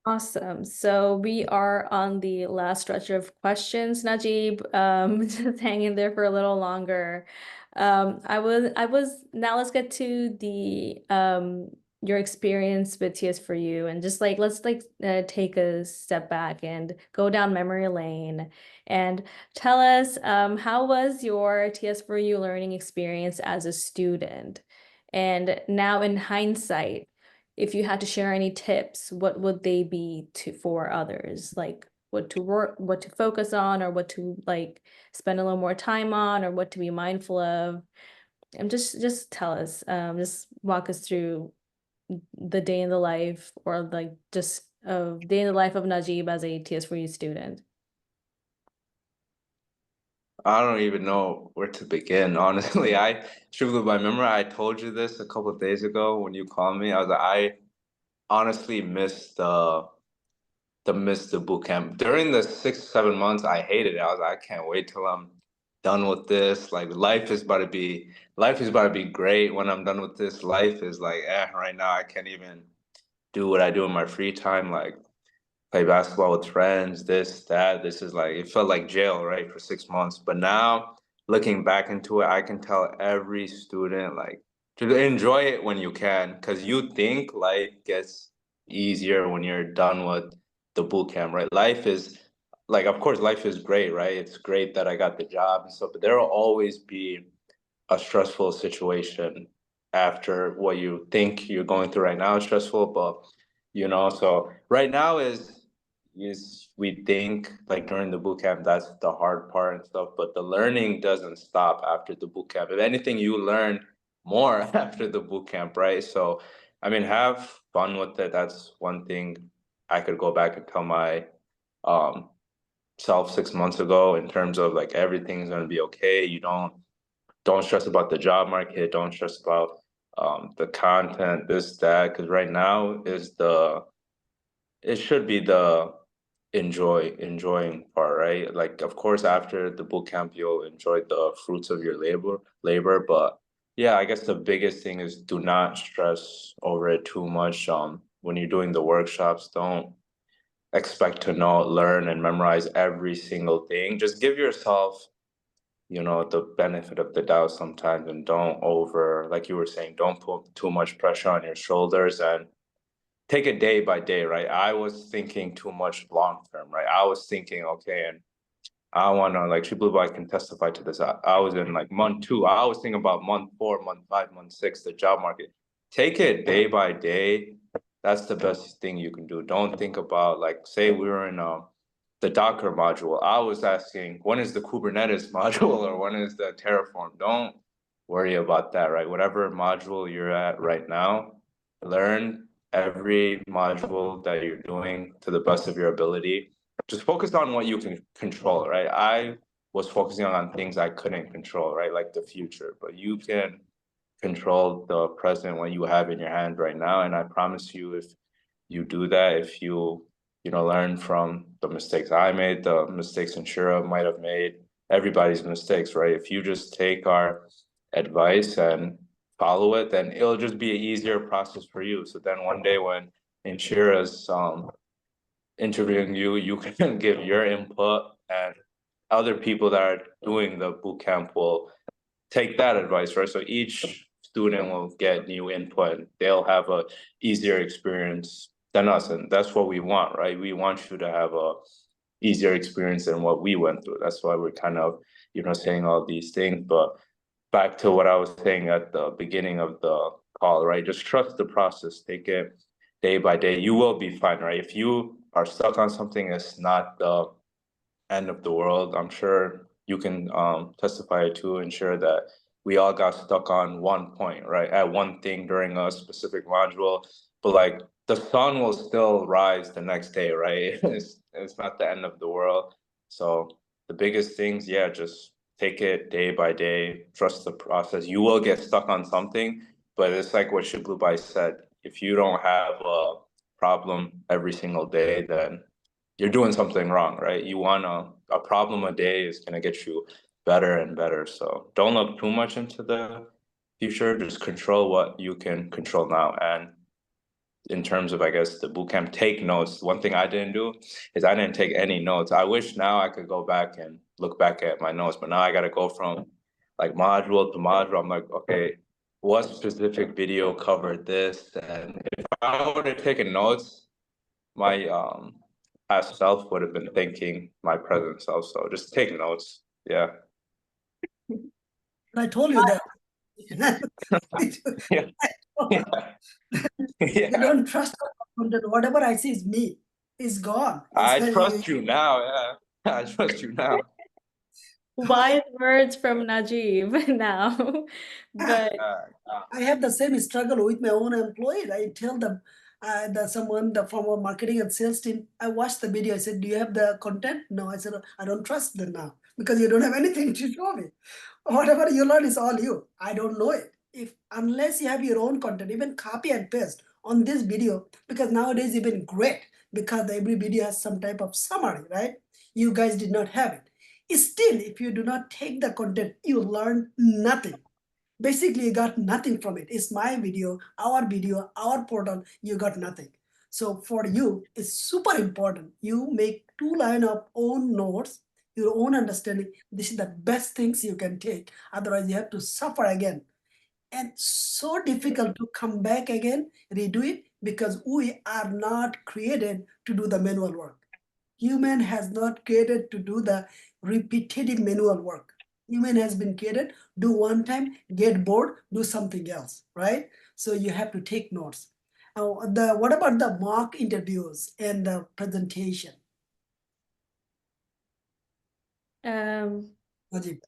Awesome. So we are on the last stretch of questions, Najeeb. Just hang in there for a little longer. Now let's get to the your experience with TS4U and just like let's take a step back and go down memory lane and tell us how was your TS4U learning experience as a student? And now in hindsight, if you had to share any tips, what would they be for others? Like what to work, what to focus on, or what to like spend a little more time on, or what to be mindful of. And just tell us, just walk us through the day in the life, or like just a day in the life of Najeeb as a TS4U student. I don't even know where to begin, honestly. Shiblubai, remember I told you this a couple of days ago when you called me. I was like, I honestly missed the boot camp. During the 6, 7 months, I hated it. I was like, I can't wait till I'm done with this. Like life is about to be great when I'm done with this. Life is like, right now I can't even do what I do in my free time. Like play basketball with friends, this, that. This is like, it felt like jail, right, for 6 months. But now, looking back into it, I can tell every student, like, to enjoy it when you can, because you think life gets easier when you're done with the boot camp, right? Life is, like, of course, life is great, right? It's great that I got the job and stuff, but there will always be a stressful situation after what you think you're going through right now is stressful, but so right now is we think like during the boot camp that's the hard part and stuff, but the learning doesn't stop after the boot camp. If anything, you learn more after the boot camp, right? So I mean, have fun with it. That's one thing I could go back and tell my um self 6 months ago in terms of like everything's gonna be okay. You don't stress about the job market. Don't stress about the content, this, that, because right now is it should be the enjoying part, right? Like, of course, after the boot camp, you'll enjoy the fruits of your labor. But yeah, I guess the biggest thing is do not stress over it too much. When you're doing the workshops, don't expect to know, learn, and memorize every single thing. Just give yourself the benefit of the doubt sometimes and don't like you were saying, don't put too much pressure on your shoulders and take it day by day, right? I was thinking too much long term, right? I was thinking, okay, and I want to, like, Shiblubai can testify to this. I was in like month 2. I was thinking about month 4, month 5, month 6, the job market. Take it day by day. That's the best thing you can do. Don't think about, like, say we were in the Docker module. I was asking, when is the Kubernetes module or when is the Terraform? Don't worry about that, right? Whatever module you're at right now, learn every module that you're doing to the best of your ability. Just focus on what you can control, right? I was focusing on things I couldn't control, right? Like the future, but you can control the present, what you have in your hand right now. And I promise you, if you do that, if learn from the mistakes I made, the mistakes Inshira might have made, everybody's mistakes, right? If you just take our advice and follow it, then it'll just be an easier process for you. So then one day when Inshira's interviewing you, you can give your input, and other people that are doing the boot camp will take that advice, right? So each student will get new input. And they'll have a easier experience than us, and that's what we want, right? We want you to have a easier experience than what we went through. That's why we're kind of, saying all these things. But back to what I was saying at the beginning of the call, right? Just trust the process. Take it day by day. You will be fine, right? If you are stuck on something, it's not the end of the world. I'm sure you can testify to ensure that we all got stuck on one point, right? At one thing during a specific module, but like the sun will still rise the next day, right? It's not the end of the world. So the biggest things, yeah, just take it day by day, trust the process. You will get stuck on something, but it's like what Shiblubai said. If you don't have a problem every single day, then you're doing something wrong, right? You want a problem a day is gonna get you better and better. So don't look too much into the future. Just control what you can control now. And in terms of, I guess, the boot camp, take notes. One thing I didn't do is I didn't take any notes. I wish now I could go back and look back at my notes, but now I got to go from like module to module. I'm like, okay, what specific video covered this? And if I would have taken notes, my past self would have been thanking my present self. So just take notes. Yeah. I told you that. Yeah. Yeah. You Yeah. don't trust content. Whatever I see is me. It's gone. I trust you now. Yeah. I trust you now. Wise words from Najeeb now. But I have the same struggle with my own employee. I tell them, from our marketing and sales team, I watched the video. I said, "Do you have the content?" No, I said, "I don't trust them now because you don't have anything to show me. Whatever you learn is all you. I don't know it. If unless you have your own content, even copy and paste on this video, because nowadays even great because every video has some type of summary, right? You guys did not have it. Still, if you do not take the content, you learn nothing. Basically, you got nothing from it. It's my video, our portal, you got nothing. So for you, it's super important. You make 2 line of own notes, your own understanding. This is the best things you can take. Otherwise, you have to suffer again. And so difficult to come back again, redo it, because we are not created to do the manual work. Human has not created to do the repetitive manual work. Human has been created, do one time, get bored, do something else, right? So you have to take notes. What about the mock interviews and the presentation? Najeeb.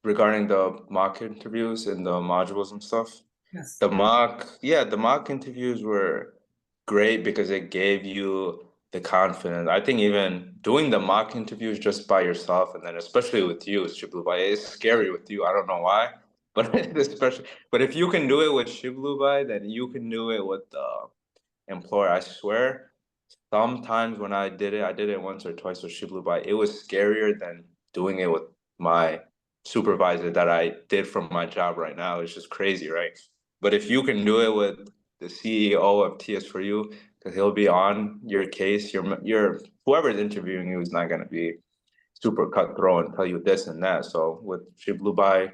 Regarding the mock interviews and the modules and stuff. Yes. The mock interviews were great because it gave you the confidence. I think even doing the mock interviews just by yourself, and then especially with you, Shiblubai, it's scary with you. I don't know why, but but if you can do it with Shiblubai, then you can do it with the employer. I swear, sometimes when I did it once or twice with Shiblubai, it was scarier than doing it with my supervisor that I did from my job right now. It's just crazy, right? But if you can do it with the CEO of TS4U, because he'll be on your case, your whoever's interviewing you is not gonna be super cutthroat and tell you this and that. So with Shiblubai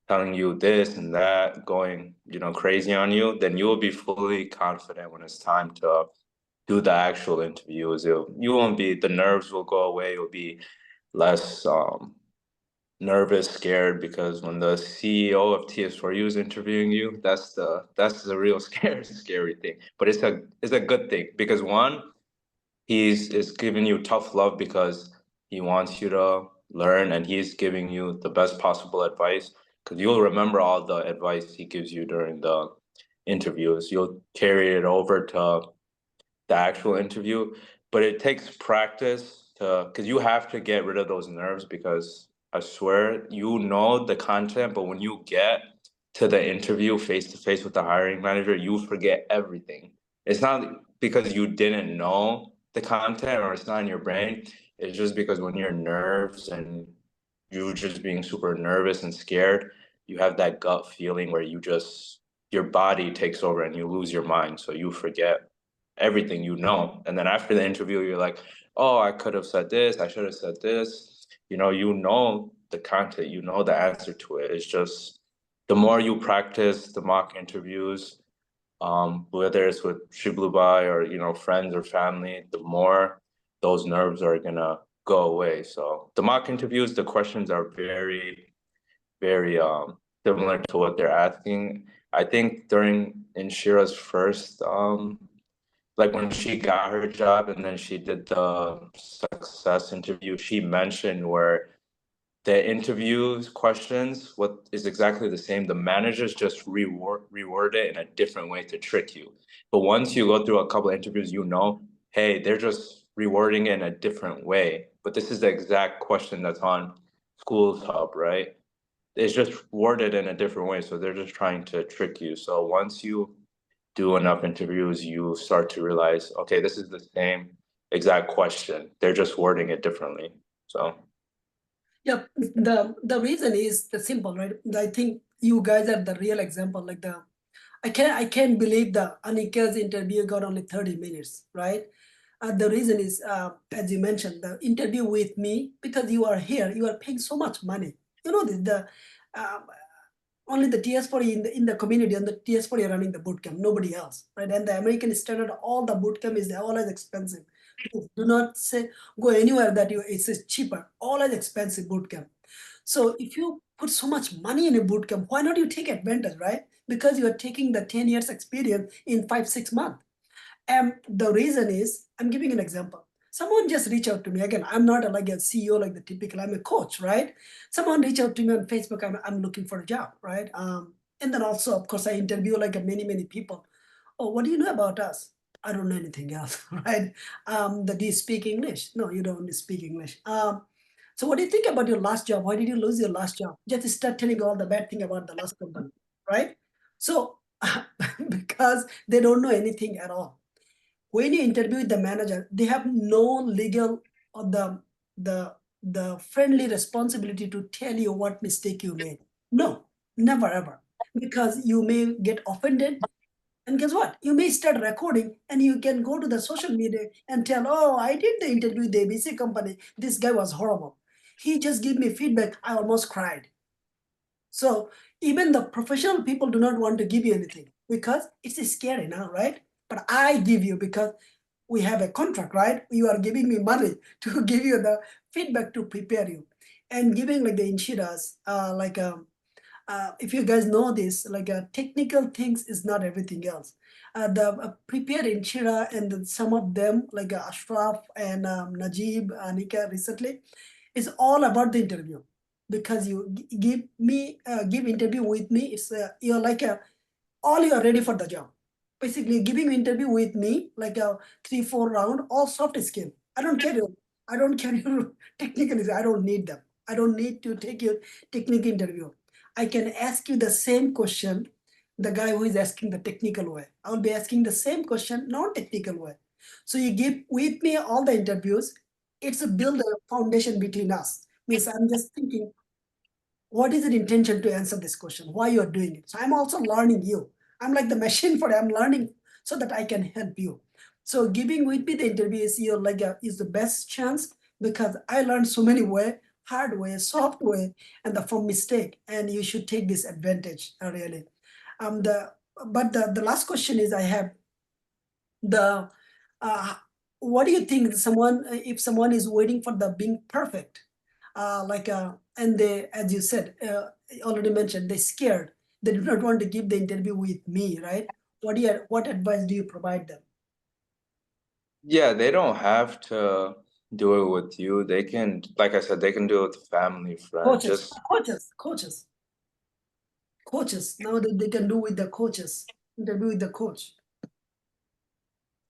telling you this and that, going, crazy on you, then you will be fully confident when it's time to do the actual interviews. You won't be, the nerves will go away. You'll be less nervous, scared, because when the CEO of TS4U is interviewing you, that's the real scary thing. But it's a good thing because one, is giving you tough love because he wants you to learn, and he's giving you the best possible advice, because you'll remember all the advice he gives you during the interviews. You'll carry it over to the actual interview, but it takes practice because you have to get rid of those nerves, because I swear you know the content, but when you get to the interview face to face with the hiring manager, you forget everything. It's not because you didn't know the content or it's not in your brain. It's just because when you're nerves and you just being super nervous and scared, you have that gut feeling where your body takes over and you lose your mind. So you forget everything you know. And then after the interview, you're like, oh, I could have said this, I should have said this. You know the content, you know the answer to it. It's just the more you practice the mock interviews, whether it's with Shiblubai or friends or family, the more those nerves are gonna go away. So the mock interviews, the questions are very, very similar to what they're asking. I think during Inshira's first like when she got her job and then she did the success interview, she mentioned where the interviews questions, what is exactly the same. The managers just reword it in a different way to trick you. But once you go through a couple of interviews, hey, they're just rewording it in a different way. But this is the exact question that's on Schools Hub, right? It's just worded in a different way. So they're just trying to trick you. So once you do enough interviews, you start to realize, okay, this is the same exact question. They're just wording it differently. So yeah, the reason is the simple, right? I think you guys are the real example. Like I can't believe the Anika's interview got only 30 minutes, right? The reason is, as you mentioned, the interview with me, because you are here, you are paying so much money. You know, uh, only the TS4 in the community, and the TS4 are running the bootcamp, nobody else, right? And the American standard, all the bootcamp is always expensive. Do not say go anywhere that it's cheaper, always expensive bootcamp. So if you put so much money in a bootcamp, why not you take advantage, right? Because you are taking the 10 years experience in 5-6 months. And the reason is, I'm giving an example. Someone just reach out to me. Again, I'm not like a CEO like the typical, I'm a coach, right? Someone reach out to me on Facebook, I'm looking for a job, right? And then also, of course, I interview like many people. Oh, what do you know about us? I don't know anything else, right? Do you speak English? No, you don't speak English. So what do you think about your last job? Why did you lose your last job? Just start telling all the bad thing about the last company, right? So because they don't know anything at all. When you interview with the manager, they have no legal or the friendly responsibility to tell you what mistake you made. No, never ever. Because you may get offended, and guess what? You may start recording and you can go to the social media and tell, oh, I did the interview with the ABC company. This guy was horrible. He just gave me feedback. I almost cried. So even the professional people do not want to give you anything because it's scary now, right? But I give you because we have a contract, right? You are giving me money to give you the feedback to prepare you. And giving like the insurers, if you guys know this, like technical things is not everything else. The prepared inshira and some of them like Ashraf and Najeeb, Anika recently, is all about the interview. Because you give interview with me, it's you're like all you are ready for the job. Basically, giving interview with me like a 3-4 round, all soft skill. I don't care you. I don't care your technical. I don't need them. I don't need to take your technical interview. I can ask you the same question. The guy who is asking the technical way, I will be asking the same question, non-technical way. So you give with me all the interviews. It's a build a foundation between us. Means I'm just thinking what is the intention to answer this question, why you are doing it. So I'm also learning you. I'm like the machine for it. I'm learning so that I can help you. So giving with me the interview is your like is the best chance, because I learned so many way, hard way, soft way, and the from mistake, and you should take this advantage really. The but the last question is I have the uh, what do you think someone if someone is waiting for the being perfect, and they, as you said, already mentioned, they're scared, they do not want to give the interview with me, right? What advice do you provide them? Yeah, they don't have to do it with you. They can, like I said, they can do it with family, friend. Coaches, Just coaches now that they can do with the coaches, interview with the coach.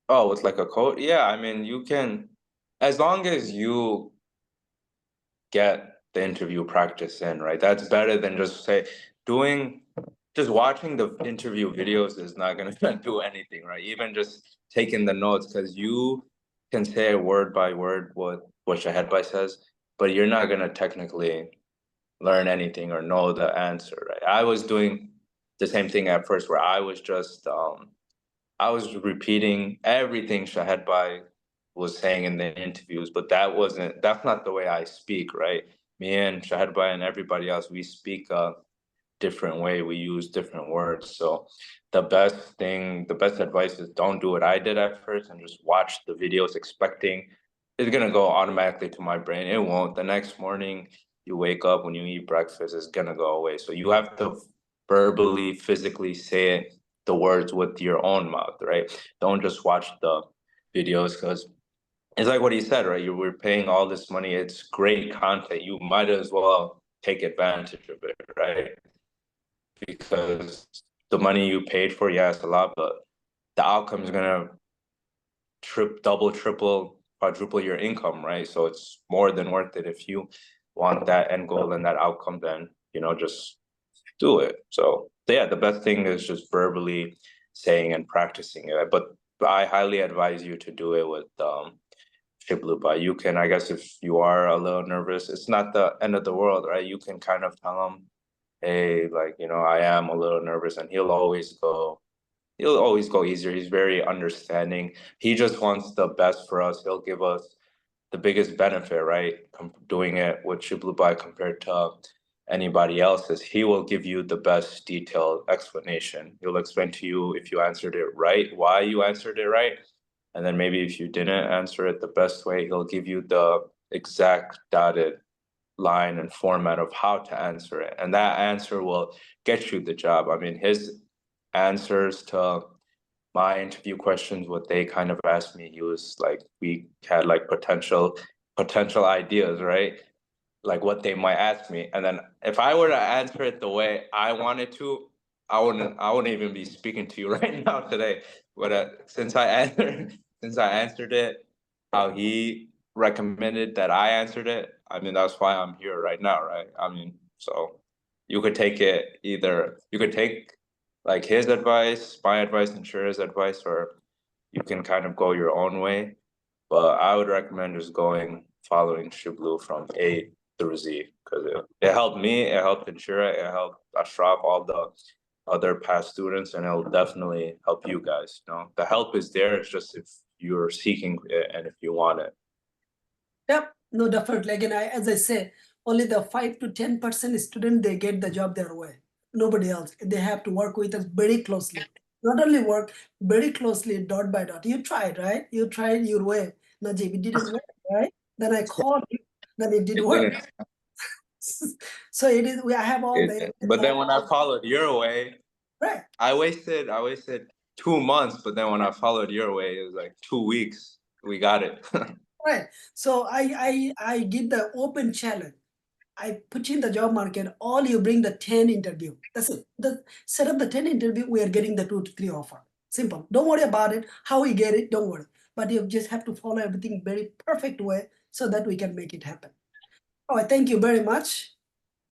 oh, with like a coach. Yeah, I mean, you can, as long as you get the interview practice in, right? That's better than just watching the interview videos is not gonna do anything, right? Even just taking the notes, because you can say word by word what Shahedbai says, but you're not gonna technically learn anything or know the answer, right? I was doing the same thing at first, where I was repeating everything Shahedbai was saying in the interviews, but that's not the way I speak, right? Me and Shahedbai and everybody else, we speak a different way. We use different words. So the best advice is don't do what I did at first and just watch the videos expecting it's gonna go automatically to my brain. It won't. The next morning you wake up, when you eat breakfast, it's gonna go away. So you have to verbally, physically say it, the words with your own mouth, right? Don't just watch the videos, because it's like what he said, right? You were paying all this money. It's great content. You might as well take advantage of it, right? Because the money you paid for, yeah, it's a lot, but the outcome is gonna double, triple, quadruple your income, right? So it's more than worth it. If you want that end goal and that outcome, then just do it. So yeah, the best thing is just verbally saying and practicing it. But I highly advise you to do it with Shiblubai. You can, I guess, if you are a little nervous, it's not the end of the world, right? You can kind of tell them hey, like, I am a little nervous, and he'll always go easier. He's very understanding. He just wants the best for us. He'll give us the biggest benefit, right? Doing it with Shiblubai compared to anybody else's. He will give you the best detailed explanation. He'll explain to you if you answered it right, why you answered it right. And then maybe if you didn't answer it the best way, he'll give you the exact dotted line and format of how to answer it. And that answer will get you the job. I mean, his answers to my interview questions, what they kind of asked me, he was like, we had like potential ideas, right? Like what they might ask me. And then if I were to answer it the way I wanted to, I wouldn't even be speaking to you right now today. But since I answered it how he recommended that I answered it, I mean, that's why I'm here right now, right? I mean, so you could take like his advice, my advice, and Shira's advice, or you can kind of go your own way. But I would recommend just following Shiblu from A through Z, because it helped me, it helped Inshira, it helped Ashraf, all the other past students, and it'll definitely help you guys. The help is there. It's just if you're seeking it and if you want it. Yep, no, definitely. Again, as I say, only the 5 to 10% student, they get the job their way. Nobody else. They have to work with us very closely. Not only work very closely, dot by dot. You tried, right? You tried your way. Najeeb, it didn't work, right? Then I called you, then it did work. So I have all the. But then when I followed your way, right. I wasted 2 months, but then when I followed your way, it was like 2 weeks. We got it. Right. So I give the open challenge. I put you in the job market, all you bring the 10 interview. That's it. Set up the 10 interview, we are getting the 2 to 3 offer. Simple. Don't worry about it. How we get it, don't worry. But you just have to follow everything very perfect way so that we can make it happen. All right, thank you very much.